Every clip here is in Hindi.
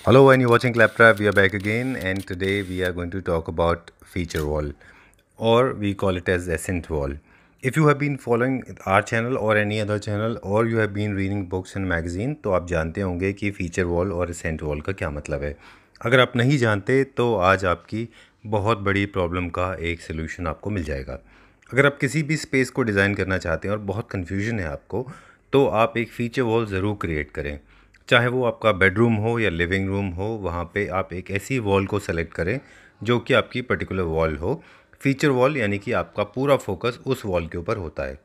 Hello, and you're watching Claptrap. We are back again, and today we are going to talk about feature wall, or we call it as ascent wall. If you have been following our channel or any other channel, or you have been reading books and magazine, तो आप जानते होंगे कि फीचर वॉल और ascent wall का क्या मतलब है. अगर आप नहीं जानते तो आज आपकी बहुत बड़ी प्रॉब्लम का एक सलूशन आपको मिल जाएगा. अगर आप किसी भी स्पेस को डिज़ाइन करना चाहते हैं और बहुत कन्फ्यूजन है आपको, तो आप एक फ़ीचर वॉल ज़रूर क्रिएट करें. चाहे वो आपका बेडरूम हो या लिविंग रूम हो, वहाँ पे आप एक ऐसी वॉल को सेलेक्ट करें जो कि आपकी पर्टिकुलर वॉल हो. फीचर वॉल यानी कि आपका पूरा फोकस उस वॉल के ऊपर होता है.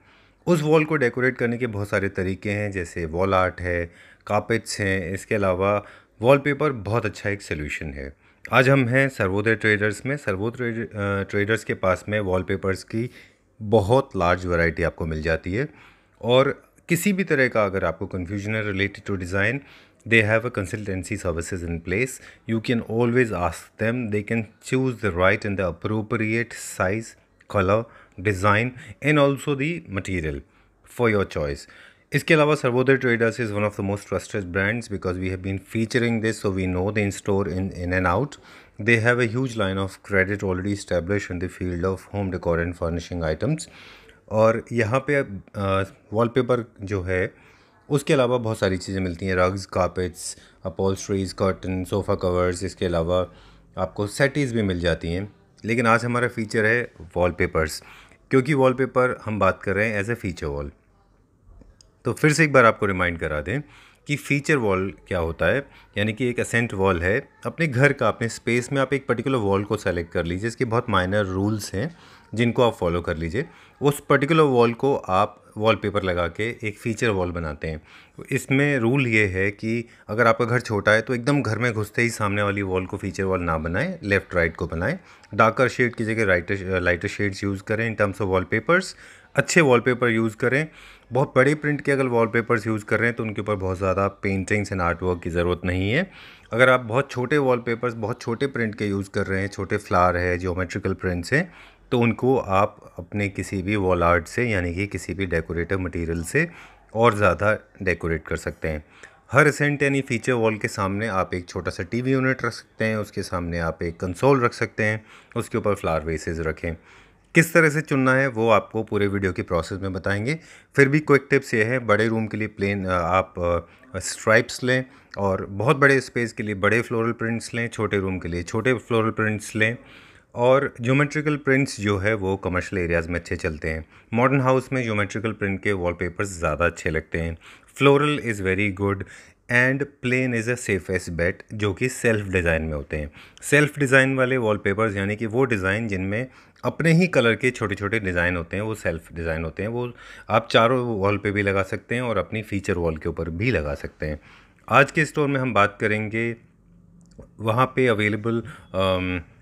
उस वॉल को डेकोरेट करने के बहुत सारे तरीके हैं, जैसे वॉल आर्ट है, कार्पेट्स हैं. इसके अलावा वॉलपेपर बहुत अच्छा एक सोल्यूशन है. आज हम हैं सर्वोदय ट्रेडर्स में. सर्वोदय ट्रेडर्स के पास में वॉलपेपर्स की बहुत लार्ज वैरायटी आपको मिल जाती है. और किसी भी तरह का अगर आपको कन्फ्यूजन है related to design, they have a consultancy services in place. You can always ask them. They can choose the right and the appropriate size, color, design and also the material for your choice. इसके अलावा Sarvodaya traders is one of the most trusted brands because we have been featuring this, so we know the in store in and out. They have a huge line of credit already established in the field of home decor and furnishing items. और यहाँ पे वॉलपेपर जो है उसके अलावा बहुत सारी चीज़ें मिलती हैं, rugs, carpets, upholsteries, curtain, sofa covers. इसके अलावा आपको सेटीज़ भी मिल जाती हैं. लेकिन आज हमारा फ़ीचर है वॉलपेपर्स, क्योंकि वॉलपेपर हम बात कर रहे हैं एज ए फ़ीचर वॉल. तो फिर से एक बार आपको रिमाइंड करा दें कि फ़ीचर वॉल क्या होता है. यानी कि एक असेंट वॉल है. अपने घर का, अपने स्पेस में आप एक पर्टिकुलर वॉल को सेलेक्ट कर लीजिए. इसके बहुत माइनर रूल्स हैं जिनको आप फॉलो कर लीजिए. उस पर्टिकुलर वॉल को आप वॉलपेपर लगा के एक फ़ीचर वॉल बनाते हैं. तो इसमें रूल ये है कि अगर आपका घर छोटा है तो एकदम घर में घुसते ही सामने वाली वॉल को फ़ीचर वॉल ना बनाएं, लेफ़्ट राइट को बनाएं. डार्कर शेड की जगह लाइटर शेड्स यूज़ करें इन टर्म्स ऑफ वॉलपेपर्स. अच्छे वॉलपेपर यूज़ करें. बहुत बड़े प्रिंट के अगर वॉलपेपर्स यूज़ कर रहे हैं तो उनके ऊपर बहुत ज़्यादा पेंटिंग्स एंड आर्ट वर्क की ज़रूरत नहीं है. अगर आप बहुत छोटे वॉलपेपर्स, बहुत छोटे प्रिंट के यूज़ कर रहे हैं, छोटे फ्लावर है, ज्योमेट्रिकल प्रिंट्स हैं, तो उनको आप अपने किसी भी वॉल आर्ट से यानी कि किसी भी डेकोरेटिव मटेरियल से और ज़्यादा डेकोरेट कर सकते हैं. हर एसेंट यानी फीचर वॉल के सामने आप एक छोटा सा टीवी यूनिट रख सकते हैं. उसके सामने आप एक कंसोल रख सकते हैं. उसके ऊपर फ्लावर वेसेस रखें. किस तरह से चुनना है वो आपको पूरे वीडियो के प्रोसेस में बताएंगे. फिर भी क्विक टिप्स ये है, बड़े रूम के लिए प्लेन आप स्ट्राइप्स लें, और बहुत बड़े स्पेस के लिए बड़े फ्लोरल प्रिंट्स लें, छोटे रूम के लिए छोटे फ्लोरल प्रिंट्स लें. और ज्योमेट्रिकल प्रिंट्स जो है वो कमर्शियल एरियाज़ में अच्छे चलते हैं. मॉडर्न हाउस में ज्योमेट्रिकल प्रिंट के वॉलपेपर्स ज़्यादा अच्छे लगते हैं. Floral is very good and plain is a safest bet, जो कि सेल्फ डिज़ाइन में होते हैं. सेल्फ डिज़ाइन वाले वॉलपेपर्स यानी कि वो डिज़ाइन जिनमें अपने ही कलर के छोटे छोटे डिज़ाइन होते हैं, वो सेल्फ डिज़ाइन होते हैं. वो आप चारों वॉल पे भी लगा सकते हैं और अपनी फ़ीचर वॉल के ऊपर भी लगा सकते हैं. आज के स्टोर में हम बात करेंगे वहाँ पे अवेलेबल.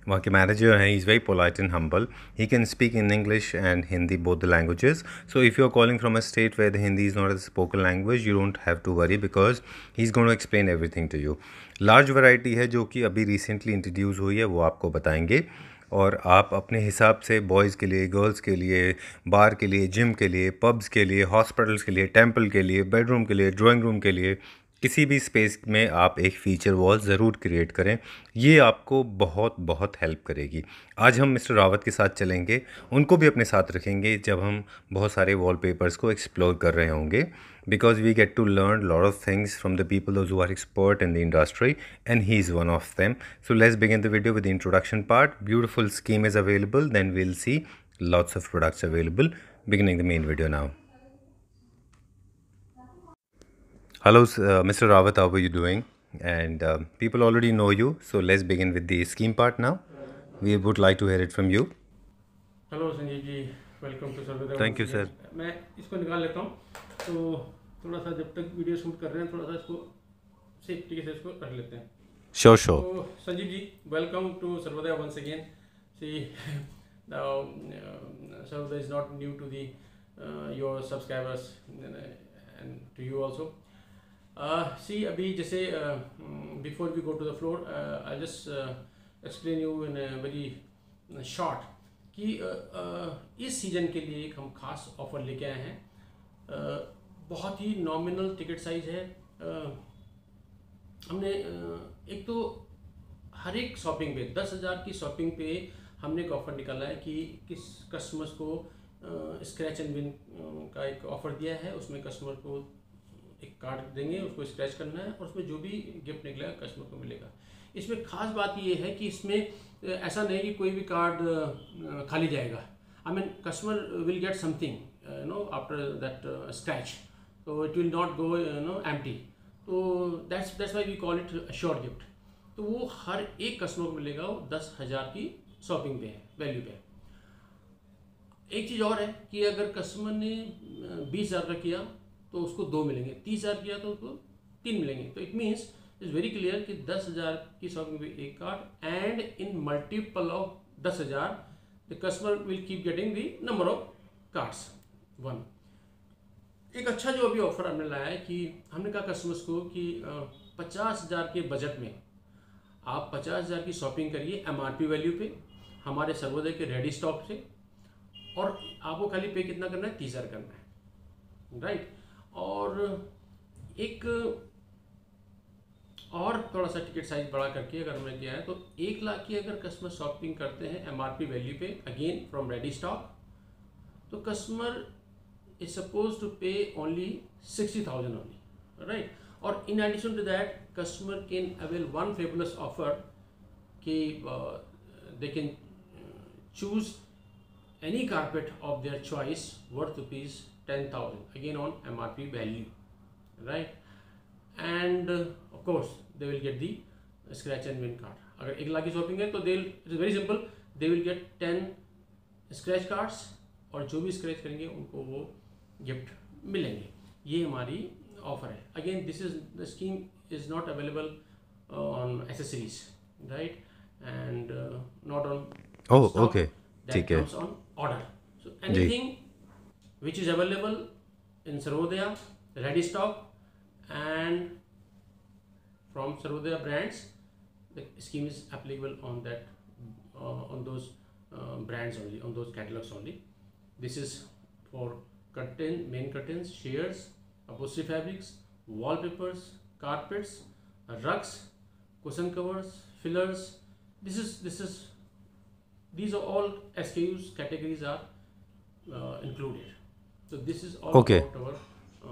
वहाँ के मैनेजर हैं, is very polite and humble. He can speak in English and Hindi, both the languages. So if you are calling from a state where the Hindi is not a spoken language, you don't have to worry because he is going to explain everything to you. Large variety है जो कि अभी रिसेंटली इंट्रोड्यूस हुई है, वो आपको बताएंगे. और आप अपने हिसाब से बॉयज़ के लिए, गर्ल्स के लिए, बार के लिए, जिम के लिए, पब्स के लिए, हॉस्पिटल्स के लिए, टेंपल के लिए, बेडरूम के लिए, ड्राइंग रूम के लिए, किसी भी स्पेस में आप एक फ़ीचर वॉल ज़रूर क्रिएट करें. ये आपको बहुत बहुत हेल्प करेगी. आज हम मिस्टर रावत के साथ चलेंगे, उनको भी अपने साथ रखेंगे जब हम बहुत सारे वॉलपेपर्स को एक्सप्लोर कर रहे होंगे, because we get to learn a lot of things from the people those who are expert in the industry, and he is one of them. So let's begin the video with the introduction part. Beautiful scheme is available, then we'll see lots of products available. Beginning the main video now. Hello, Mr. Rawat, how are you doing? And people already know you, so let's begin with the scheme part now. We would like to hear it from you. Hello Sanjeev ji, welcome to survey. Thank you, sir. मैं इसको निकाल लेता हूँ. तो थोड़ा सा जब तक वीडियो शूट कर रहे हैं, थोड़ा सा इसको सेफ्टी से इसको रख लेते हैं. Sure, sure. तो Sanjeev ji, welcome to Sarvodaya once again. See Sarvodaya is not new to the your subscribers and to you also. See अभी जैसे before we go to the floor, I just explain you in very short कि इस सीज़न के लिए एक हम खास ऑफ़र लेके आए हैं. बहुत ही नॉमिनल टिकट साइज़ है. हमने एक तो हर एक शॉपिंग पे 10,000 की शॉपिंग पे हमने एक ऑफ़र निकाला है कि किस कस्टमर्स को स्क्रैच एंड विन का एक ऑफ़र दिया है। उसमें कस्टमर को एक कार्ड देंगे, उसको स्क्रैच करना है और उसमें जो भी गिफ्ट निकलेगा कस्टमर को मिलेगा। इसमें खास बात ये है कि इसमें ऐसा नहीं कि कोई भी कार्ड खाली जाएगा। I mean customer will get something after that scratch, तो it will not go empty. तो that's why we call it sure gift. तो वो हर एक कस्टमर को मिलेगा, वो 10,000 की शॉपिंग पे है, वैल्यू पे है। एक चीज़ और है कि अगर कस्टमर ने 20,000 का किया तो उसको 2 मिलेंगे, 30,000 किया तो उसको 3 मिलेंगे। तो it means is very clear कि 10,000 की शॉपिंग पे एक card and in multiple of 10,000 the customer will keep getting the number of cards 1। एक अच्छा जो अभी ऑफर हमने लाया है कि हमने कहा कस्टमर्स को कि 50,000 के बजट में आप 50,000 की शॉपिंग करिए MRP वैल्यू पे हमारे सर्वोदय के रेडी स्टॉक से, और आपको खाली पे कितना करना है, 30,000 करना है, राइट। और एक और थोड़ा सा टिकट साइज बड़ा करके अगर हमने किया है तो 1 लाख की अगर कस्टमर शॉपिंग करते हैं MRP वैल्यू पे अगेन फ्रॉम रेडी स्टॉक, तो customer is supposed to pay only 60,000 only, right? Or in addition to that, customer can avail one fabulous offer कि they can choose any carpet of their choice worth rupees 10,000 again on MRP value, right? And of course they will get the scratch and win card. अगर 1 लाख की शॉपिंग है तो it is very simple, they will get 10 scratch cards और जो भी स्क्रैच करेंगे उनको वो गिफ्ट मिलेंगे। ये हमारी ऑफर है। Again this is the scheme is not available on accessories, right, and not on oh stock, okay, that ठीक है कम्स ऑन ऑर्डर। सो जी। Anything which is available in Sarvodaya ready stock and from Sarvodaya brands, the scheme is applicable on that on those brands only, on those catalogs only. This is for curtain, main curtains, chairs, upholstery fabrics, wallpapers, carpets, rugs, cushion covers, fillers. These are all SKUs, categories are included. So this is all okay, about our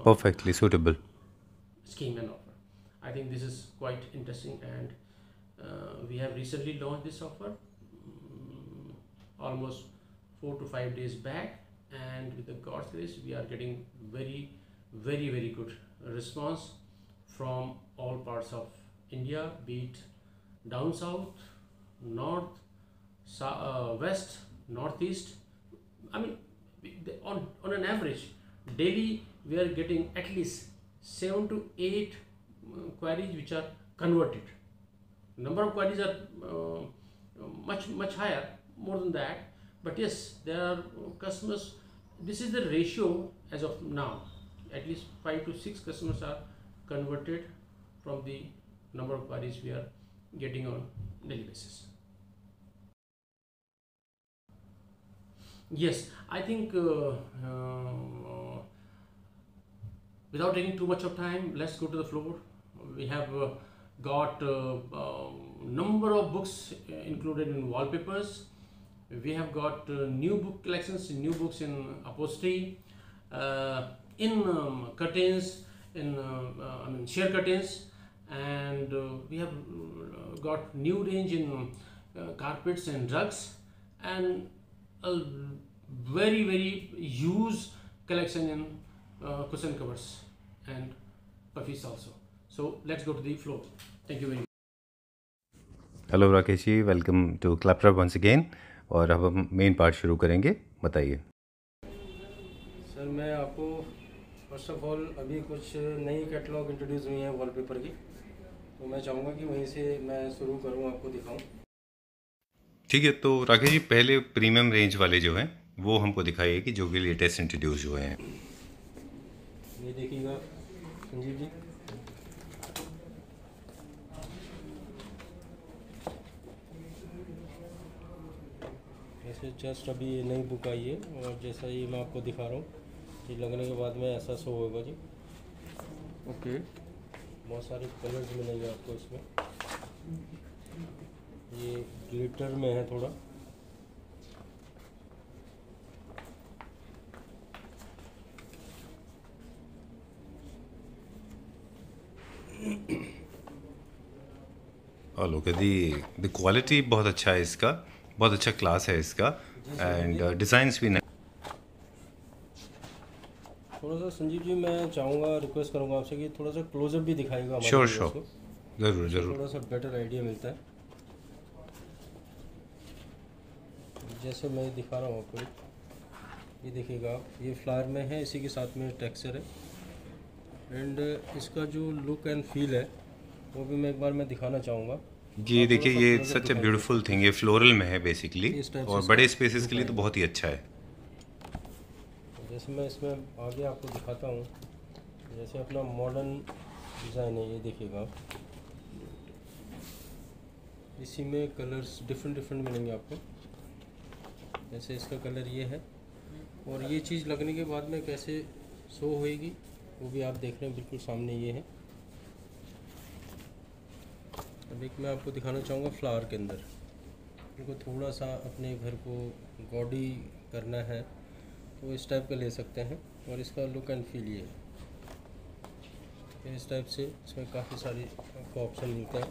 perfectly suitable. scheme and offer. I think this is quite interesting, and we have recently launched this offer almost 4 to 5 days back, and with the God's grace we are getting very good response from all parts of India, be it down south, north, west, northeast. I mean, on an average daily we are getting at least 7 to 8 queries which are converted. Number of queries are much higher, more than that, but yes, there are customers. This is the ratio as of now. At least 5 to 6 customers are converted from the number of queries we are getting on daily basis. Yes, I think without taking too much of time, let's go to the floor. We have got number of books included in wallpapers. We have got new book collections, new books in upholstery, in curtains, in I mean sheer curtains, and we have got new range in carpets and rugs, and a very huge collection in cushion covers and puffies also. So let's go to the floor. Thank you very much. Hello Rakesh ji, welcome to Claptop once again. और अब हम मेन पार्ट शुरू करेंगे, बताइए। सर मैं आपको फर्स्ट ऑफ ऑल अभी कुछ नई कैटलॉग इंट्रोड्यूस हुई हैं वॉलपेपर की, तो मैं चाहूँगा कि वहीं से मैं शुरू करूँ, आपको दिखाऊँ। ठीक है, तो राकेश जी पहले प्रीमियम रेंज वाले जो हैं वो हमको दिखाइए कि जो भी लेटेस्ट इंट्रोड्यूस हुए हैं। ये देखिएगा संजीव जी, ऐसे जस्ट अभी ये नई बुक आई है, और जैसा ये मैं आपको दिखा रहा हूँ, ये लगने के बाद में ऐसा शो होगा जी। ओके, बहुत सारे कलर्स मिलेंगे आपको इसमें। ये ग्लिटर में है थोड़ा, और लुक एट द क्वालिटी, बहुत अच्छा है इसका, बहुत अच्छा क्लास है इसका, एंड डिज़ाइंस भी थोड़ा सा संजीव जी मैं चाहूँगा, रिक्वेस्ट करूँगा आपसे कि थोड़ा सा क्लोजअप भी दिखाएगा हमारे श्योर व्यूअर्स श्योर, को, ज़रूर ज़रूर। थोड़ा सा बेटर आइडिया मिलता है। जैसे मैं दिखा रहा हूँ आपको, ये देखिएगा आप, ये फ्लावर में है, इसी के साथ में टेक्सचर है, एंड इसका जो लुक एंड फील है वो भी मैं एक बार मैं दिखाना चाहूँगा। ये आप देखिए, थोड़ा सा ये close-up सच ए दिखाइए। ब्यूटीफुल थिंग, ये फ्लोरल में है बेसिकली, इस टाइप से और इसका बड़े स्पेसेस के लिए तो look बहुत ही अच्छा है। जैसे मैं इसमें आगे आपको दिखाता हूँ, जैसे अपना मॉडर्न डिज़ाइन है, ये देखिएगा आप, इसी में कलर्स डिफरेंट डिफरेंट मिलेंगे आपको। जैसे इसका कलर ये है, और ये चीज़ लगने के बाद में कैसे शो होएगी वो भी आप देख रहे हैं, बिल्कुल सामने ये है। अब एक मैं आपको दिखाना चाहूँगा फ्लावर के अंदर, इनको थोड़ा सा अपने घर को गॉडी करना है तो इस टाइप का ले सकते हैं, और इसका लुक एंड फील ये है। इस टाइप से इसमें काफ़ी सारी आपको ऑप्शन मिलते हैं।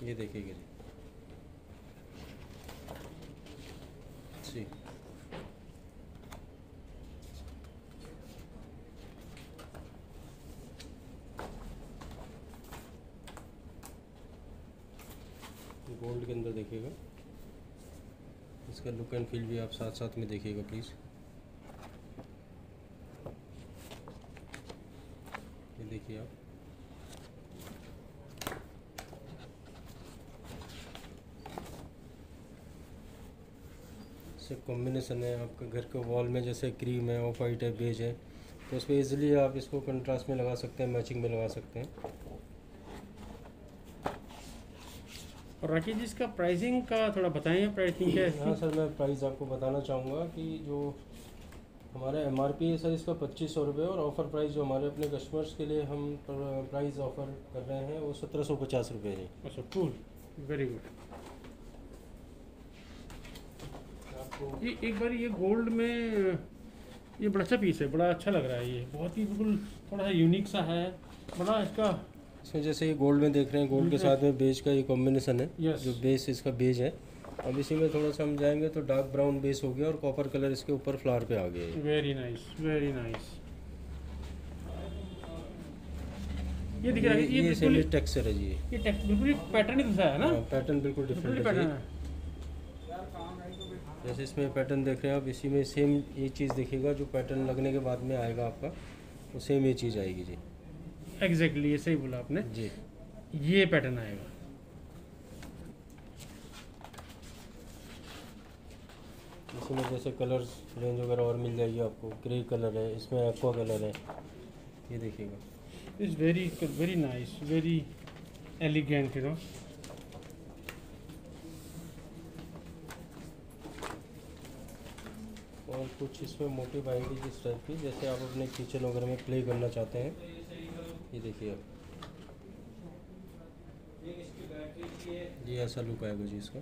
ये देखिएगा जी, गोल्ड के अंदर देखिएगा, इसका लुक एंड फील भी आप साथ साथ में देखिएगा प्लीज़। ये देखिए आप, इससे कॉम्बिनेशन है आपका घर के वॉल में, जैसे क्रीम है, ऑफ वाइट है, बेज है, तो उस पर ईजिली आप इसको कंट्रास्ट में लगा सकते हैं, मैचिंग में लगा सकते हैं। और राकेश जी, इसका प्राइसिंग का थोड़ा बताएं, प्राइसिंग क्या है हाँ इसकी? सर, मैं प्राइस आपको बताना चाहूँगा कि जो हमारा MRP है सर इसका 2500 रुपये, और ऑफ़र प्राइस जो हमारे अपने कस्टमर्स के लिए हम प्राइस ऑफ़र कर रहे हैं वो 1750 रुपये है। अच्छा, कूल, वेरी गुड। आपको ये एक बार ये गोल्ड में, ये बड़ा अच्छा पीस है, बड़ा अच्छा लग रहा है, ये बहुत ही बिल्कुल थोड़ा सा यूनिक सा है, बड़ा इसका। इसमें जैसे ये गोल्ड में देख रहे हैं, गोल्ड के साथ में बेज का ये कॉम्बिनेशन है, Yes. जो बेस इसका बेज है। अब इसी में थोड़ा सा हम जाएंगे तो डार्क ब्राउन बेस हो गया, और कॉपर कलर इसके ऊपर फ्लावर पे आ गया है। Very nice, very nice. ये दिख रहा है, ये ये बिल्कुल सेमी टेक्सचर है जी, ये टेक्स्ट बिल्कुल पैटर्न ही दूसरा है ना, पैटर्न बिल्कुल बिल्कुल डिफरेंट पैटर्न है है। जी। जैसे इसमें पैटर्न देख रहे हैं आप, इसी में सेम ये चीज़ देखिएगा, जो पैटर्न लगने के बाद में आएगा आपका, वो सेम ये चीज़ आएगी जी। एग्जैक्टली, ये सही बोला आपने, जी, ये पैटर्न आएगा। इसमें जैसे कलर्स रेंज वगैरह और मिल जाएगी आपको। ग्रे कलर है, इसमें एक्वा कलर है, ये देखिएगा। It's very very nice, very elegant, you know. और कुछ इसमें मोटिव आएंगे जिस टाइप की, जैसे आप अपने किचन वगैरह में प्ले करना चाहते हैं, ये देखिए आप, ये ऐसा लुक आएगा जी इसका।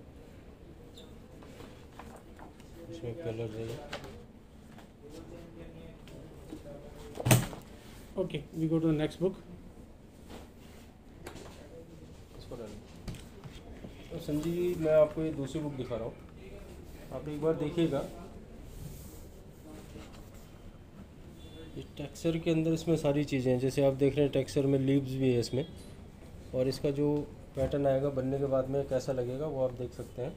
इसमें कलर है, okay, we go to the next book. इसको डालिए। तो संजीव जी, मैं आपको ये दूसरी बुक दिखा रहा हूँ, आप एक बार देखिएगा। इस टेक्सचर के अंदर इसमें सारी चीज़ें हैं, जैसे आप देख रहे हैं टेक्सचर में लीव्स भी है इसमें, और इसका जो पैटर्न आएगा बनने के बाद में कैसा लगेगा वो आप देख सकते हैं।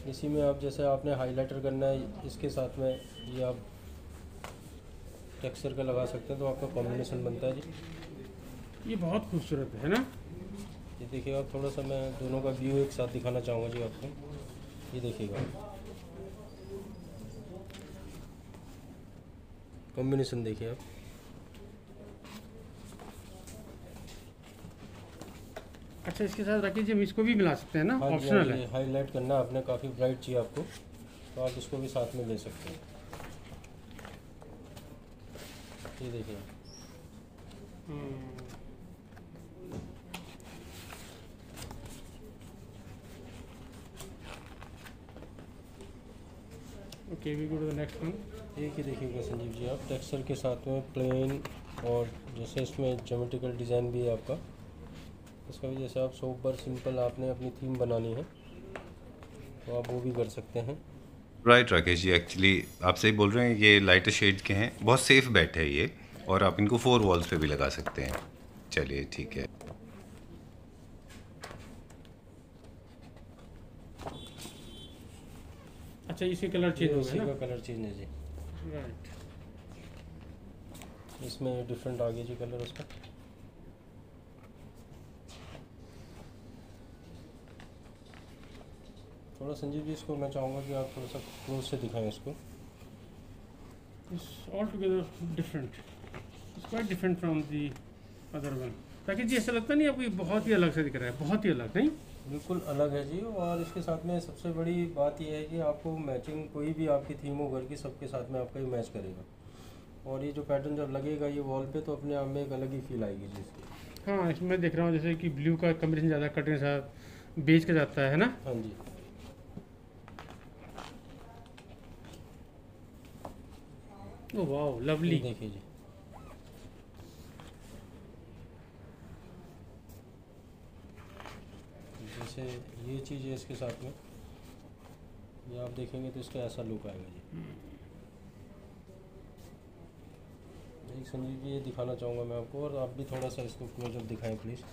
इसी में आप जैसे आपने हाइलाइटर करना है, इसके साथ में ये आप टेक्सचर का लगा सकते हैं, तो आपका कॉम्बिनेशन बनता है जी। ये बहुत खूबसूरत है ना। ये देखिएगा आप, थोड़ा सा मैं दोनों का व्यू एक साथ दिखाना चाहूँगा जी आपको। ये देखिएगा कॉम्बिनेशन, देखिए आप। अच्छा, इसके साथ राकेश जी हम इसको भी मिला सकते हैं ना, हाँ जी, ऑप्शनल हाँ, है। ये हाईलाइट करना है आपने, काफ़ी ब्राइट चाहिए आपको, तो आप इसको भी साथ में ले सकते हैं। ये देखिए। Okay, we go to the next one. एक ही देखिएगा संजीव जी आप, टेक्सचर के साथ में प्लेन, और जैसे इसमें ज्योमेट्रिकल डिज़ाइन भी है आपका। इसका भी जैसे आप सोबर सिंपल आपने अपनी थीम बनानी है तो आप वो भी कर सकते हैं। राइट राकेश जी, एक्चुअली आप सही बोल रहे हैं, ये लाइटर शेड के हैं, बहुत सेफ बैट है ये, और आप इनको 4 वॉल्स पे भी लगा सकते हैं। चलिए ठीक है। अच्छा, इसके कलर चेंज हो उसी गए का ना? कलर चेंज है जी, राइट। इसमें डिफरेंट आ गया जी कलर उसका। थोड़ा संजीव जी इसको मैं चाहूँगा कि आप थोड़ा सा क्लोज से दिखाएं इसको। It's altogether different. It's quite different from the other one. ताकि जी ऐसा लगता नहीं आपको ये बहुत ही अलग से दिख रहा है, बहुत ही अलग नहीं? बिल्कुल अलग है जी, और इसके साथ में सबसे बड़ी बात यह है कि आपको मैचिंग कोई भी आपकी थीम हो घर की, सबके साथ में आपका ये मैच करेगा। और ये जो पैटर्न जब लगेगा ये वॉल पे तो अपने आप में एक अलग ही फील आएगी जी इसकी। हाँ, इसमें देख रहा हूँ जैसे कि ब्लू का कॉम्बिनेशन ज़्यादा कटिंग साथ बेच के जाता है ना? हाँ जी। Oh wow, lovely. देखिए जी, जैसे ये चीज़ है इसके साथ में, ये आप देखेंगे तो इसका ऐसा लुक आएगा जी। एक संजीव जी ये दिखाना चाहूँगा मैं आपको, और आप भी थोड़ा सा इसको क्लोजअप दिखाएं प्लीज़।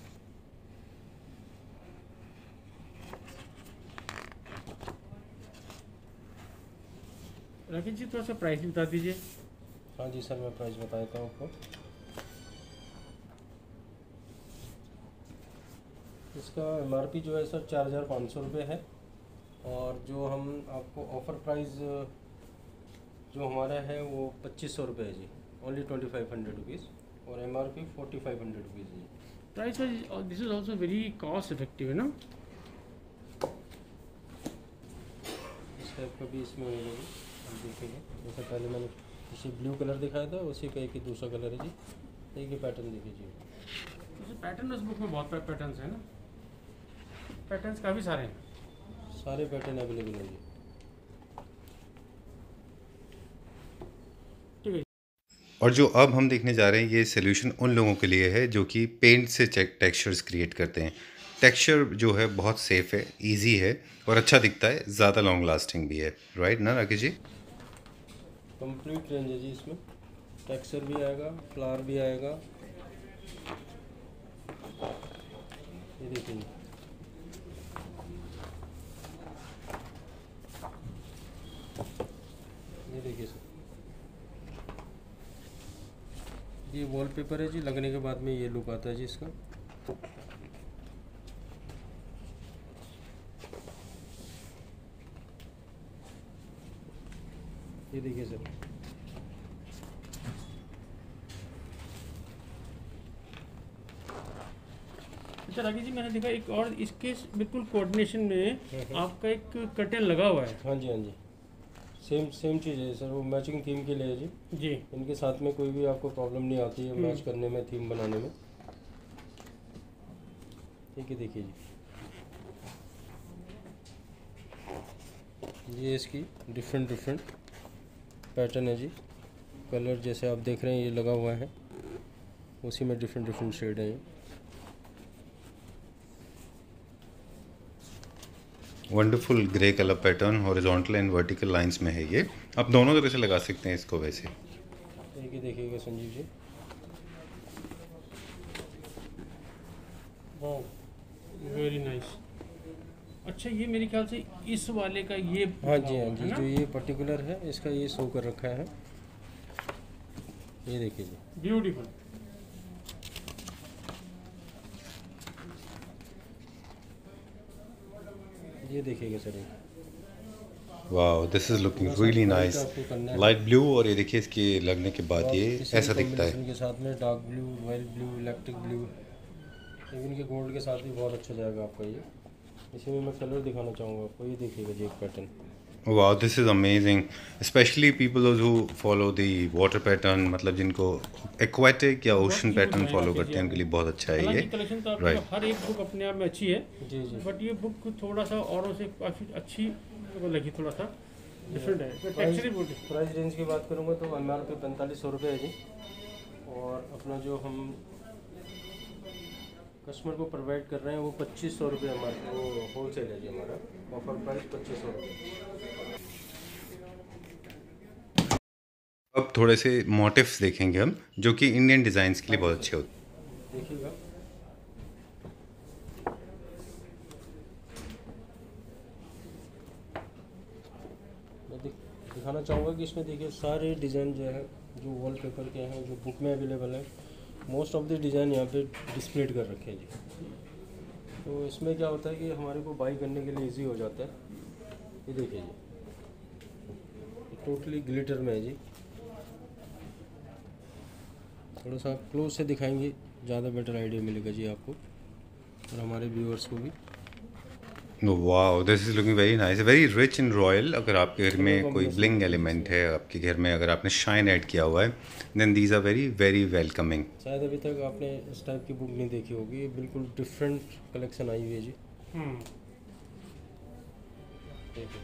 राकेश जी थोड़ा सा प्राइस भी बता दीजिए। हाँ जी सर, मैं प्राइस बता देता हूँ आपको। इसका एमआरपी जो है सर 4500 रुपये है, और जो हम आपको ऑफ़र प्राइस जो हमारा है वो 2500 रुपये है जी, ओनली 2500 रुपीज़, और एमआरपी 4500 रुपीज़ है जी। Price wise this is also very cost effective है ना? इस टाइप का भी इसमें मिलेगा जी, आप देखेंगे। जैसे पहले मैंने इसी ब्लू कलर दिखाया था, उसी का एक ही दूसरा कलर है जी। एक ही पैटर्न देखिए जी। जैसे पैटर्न उस बुक में बहुत पैटर्न्स हैं ना? पैटर्न्स काफ़ी सारे हैं। सारे पैटर्न अवेलेबल हैं जी। ठीक है। और जो अब हम देखने जा रहे हैं ये सोल्यूशन उन लोगों के लिए है जो कि पेंट से टेक्सचर्स क्रिएट करते हैं। टेक्सचर जो है बहुत सेफ़ है, इजी है और अच्छा दिखता है, ज़्यादा लॉन्ग लास्टिंग भी है। राइट ना राकेश जी? कंप्लीट रेंज है जी इसमें, टेक्सचर भी आएगा, फ्लावर भी आएगा। ये देखिए, ये देखिए सर, ये वॉलपेपर है जी, लगने के बाद में ये लुक आता है जी इसका। ये देखिए सर, अच्छा राकेश जी, मैंने देखा एक और इसके बिल्कुल कोऑर्डिनेशन में आपका एक कर्टेन लगा हुआ है। हाँ जी हाँ जी, सेम चीज़ है सर, वो मैचिंग थीम के लिए है जी। जी। इनके साथ में कोई भी आपको प्रॉब्लम नहीं आती है मैच करने में, थीम बनाने में। ठीक है, देखिए जी, ये इसकी डिफरेंट पैटर्न है जी। कलर जैसे आप देख रहे हैं ये लगा हुआ है, उसी में डिफरेंट शेड है ये। Wonderful grey colour pattern horizontal and vertical lines में है ये। आप दोनों तरह से लगा सकते हैं इसको वैसे। एक ही देखिएगा संजीव जी, वेरी नाइस। अच्छा, ये मेरे ख्याल से इस वाले का ये हाँ जी हाँ है जी, ना? जो ये पर्टिकुलर है इसका ये शो कर रखा है, ये देखिए जी। ब्यूटीफुल। ये देखिएगा सर, ये wow, this is looking really nice. आपको करना है लाइट ब्लू, और ये देखिए इसके लगने के बाद आप ये किसी ऐसा भी दिखता है। combination के साथ में dark blue, white blue, electric blue, even के गोल्ड के साथ भी बहुत अच्छा जाएगा आपका ये। इसी में मैं कलर दिखाना चाहूँगा आपको, ये देखिएगा जी एक पैटर्न, वाह, this is amazing, specially people who follow the water pattern, मतलब जिनको एक्वाटिक या वर्क ओशन की हो पैटर्न जाएगा फॉलो चीज़ें करते हैं उनके आपको। लिए बहुत अच्छा है हालांकि ये। कलेक्शन तो आपकी राइट। हर एक बुक अपने आप में अच्छी है, जी जी। बट ये बुक थोड़ा सा औरों से काफ़ी अच्छी मेरे को लगी, थोड़ा सा डिफरेंट है, प्राइस टेक्सचर ही बहुत प्राइस रेंज की बात करूँगा तो MRP 4500 रुपये है जी। और अपना जो हम कस्टमर को प्रोवाइड कर रहे हैं वो 2500 रुपये हमारा वो होल सेल है जी, हमारा ऑफर प्राइस 2500 रुपये। अब थोड़े से मोटिव्स देखेंगे हम, जो कि इंडियन डिज़ाइंस के लिए बहुत अच्छे होते देखिएगा, मैं दिखाना चाहूँगा कि इसमें देखिए सारे डिज़ाइन जो है, जो वॉलपेपर के हैं, जो बुक में अवेलेबल है, मोस्ट ऑफ द डिज़ाइन यहाँ पे डिस्प्लेड कर रखे हैं जी। तो इसमें क्या होता है कि हमारे को बाई करने के लिए इजी हो जाता है। ये देखिए जी, टोटली ग्लिटर में है जी। थोड़ा सा आप क्लोज से दिखाएंगे ज़्यादा बेटर आइडिया मिलेगा जी आपको और हमारे व्यूअर्स को भी। हैं। वाह, this is looking very nice, very rich in royal. अगर आपके घर कलर में कोई कॉम्बिनेशन ब्लिंग देखिए एलिमेंट इसमें। है, आपके घर में अगर आपने शाइन ऐड किया हुआ है, then these are very very welcoming. शायद अभी तक आपने इस टाइप की बुक नहीं देखी होगी, ये बिल्कुल डिफरेंट कलेक्शन आई हुई है जी। देखिए,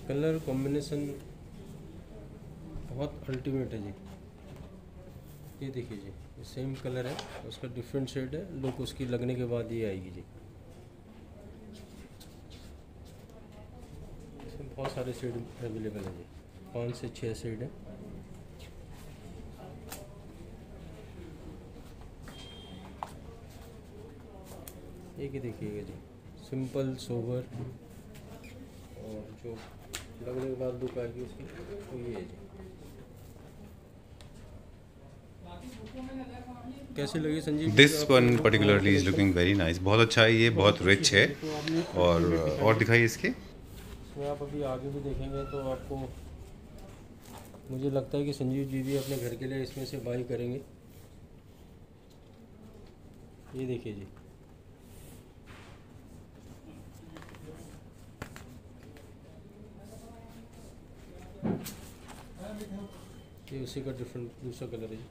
कलर कॉम्बिनेशन बहुत अल्टीमेट है जी। ये देखिए जी, ये सेम कलर है, उसका डिफरेंट शेड है, लुक उसकी लगने के बाद ये आएगी जी। इसमें बहुत सारे शेड अवेलेबल है जी, 5 से 6 शेड है। एक ही देखिएगा जी, सिंपल सोबर, और जो लगने के बाद लुक आएगी उसकी तो ये है जी। कैसी लगी संजीव जी दिस आपको वन बुक और particularly is collection? Looking very nice, बहुत अच्छा है ये, बहुत अच्छी रिच है। तो आपने और दिखाइए इसके। इसमें आप अभी आगे भी देखेंगे तो आपको, मुझे लगता है कि संजीव जी भी अपने घर के लिए इसमें से बाई करेंगे। ये देखिए जी, ये उसी का डिफरेंट दूसरा कलर है जी।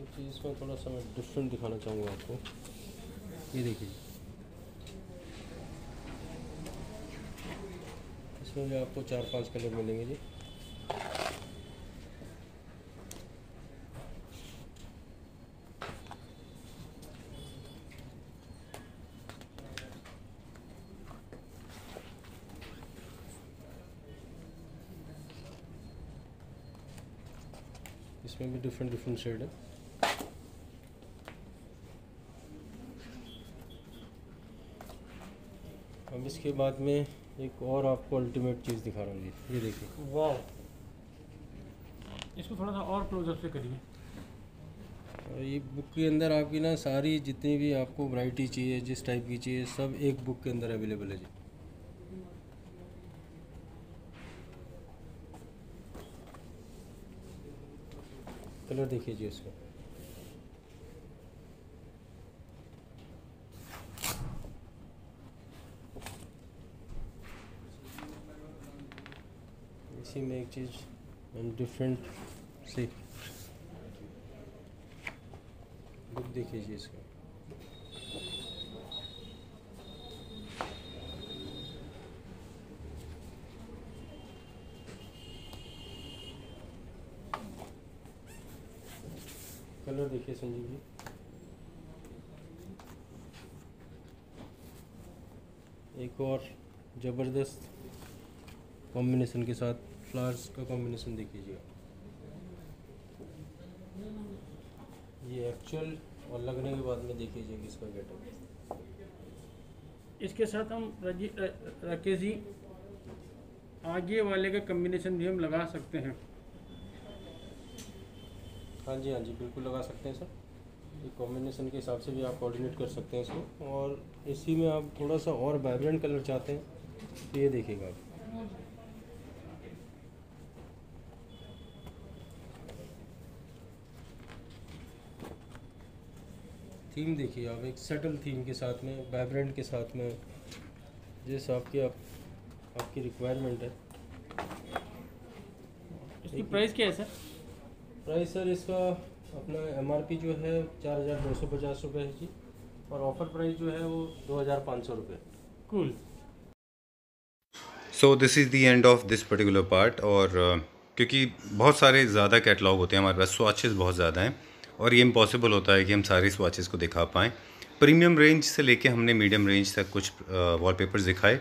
एक चीज़ इसमें थोड़ा सा मैं डिफरेंट दिखाना चाहूँगा आपको। ये देखिए जी, इसमें भी आपको 4-5 कलर मिलेंगे जी। इसमें भी डिफरेंट डिफरेंट शेड है। अब इसके बाद में एक और आपको अल्टीमेट चीज़ दिखा रहा हूँ जी, ये देखिए। वाह, इसको थोड़ा सा और क्लोजअप से करिए। और ये बुक के अंदर आपकी ना सारी जितनी भी आपको वैरायटी चाहिए, जिस टाइप की चाहिए, सब एक बुक के अंदर अवेलेबल है जी। कलर देखिए जी उसका। इसी में एक चीज़ डिफरेंट सी बुक देखिए जी इसका। कलर देखिए संजीव जी, एक और ज़बरदस्त कॉम्बिनेशन के साथ फ्लावर्स का कॉम्बिनेशन देखिए। ये एक्चुअल और लगने के बाद में देखिए जी इसका गेटअप। इसके साथ हम राकेश जी आगे वाले का कम्बिनेशन भी हम लगा सकते हैं। हाँ जी, हाँ जी, बिल्कुल लगा सकते हैं सर। ये कॉम्बिनेशन के हिसाब से भी आप कोऑर्डिनेट कर सकते हैं इसको, और इसी में आप थोड़ा सा और वाइब्रेंट कलर चाहते हैं तो ये देखिएगा आप। थीम देखिए आप, एक सेटल थीम के साथ में, वाइब्रेंट के साथ में, जिस आपकी रिक्वायरमेंट है। इसकी प्राइस क्या है सर? प्राइस सर इसका अपना MRP जो है 4,250 रुपये है जी, और ऑफ़र प्राइस जो है वो 2,500 रुपये। Cool. So this is the end of this particular part. और क्योंकि बहुत सारे ज़्यादा कैटलॉग होते हैं हमारे पास, स्वॉचेस बहुत ज़्यादा हैं और ये इम्पॉसिबल होता है कि हम सारी स्वॉचेस को दिखा पाएँ। प्रीमियम रेंज से लेके हमने मीडियम रेंज तक कुछ वॉलपेपर्स दिखाए।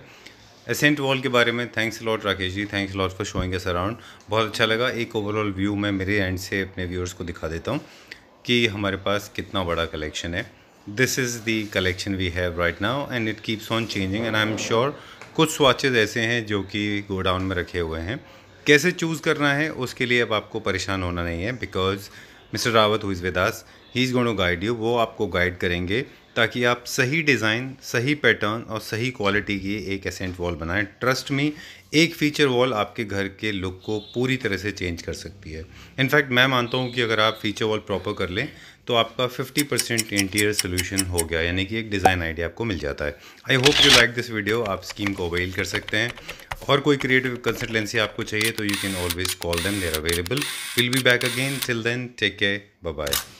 एसेंट वॉल के बारे में thanks lot Rakesh ji, thanks lot for showing us around. बहुत अच्छा लगा। एक ओवरऑल व्यू मैं मेरे एंड से अपने व्यूअर्स को दिखा देता हूँ कि हमारे पास कितना बड़ा कलेक्शन है। This is the collection we have right now and it keeps on changing and I am sure कुछ स्वॉचेज़ ऐसे हैं जो कि गोडाउन में रखे हुए हैं। कैसे चूज़ करना है उसके लिए अब आपको परेशान होना नहीं है, because mister Rawat who is with us, he is going to guide you. वो आपको गाइड करेंगे ताकि आप सही डिज़ाइन, सही पैटर्न और सही क्वालिटी की एक एसेंट वॉल बनाएं। ट्रस्ट मी, एक फीचर वॉल आपके घर के लुक को पूरी तरह से चेंज कर सकती है। इनफैक्ट मैं मानता हूं कि अगर आप फीचर वॉल प्रॉपर कर लें तो आपका 50% इंटीरियर सोल्यूशन हो गया, यानी कि एक डिज़ाइन आइडिया आपको मिल जाता है। I hope you like this video. आप स्कीम को अवेल कर सकते हैं और कोई क्रिएटिव कंसल्टेंसी आपको चाहिए तो you can always call them, they are available. Will be back again, till then take care, bye bye.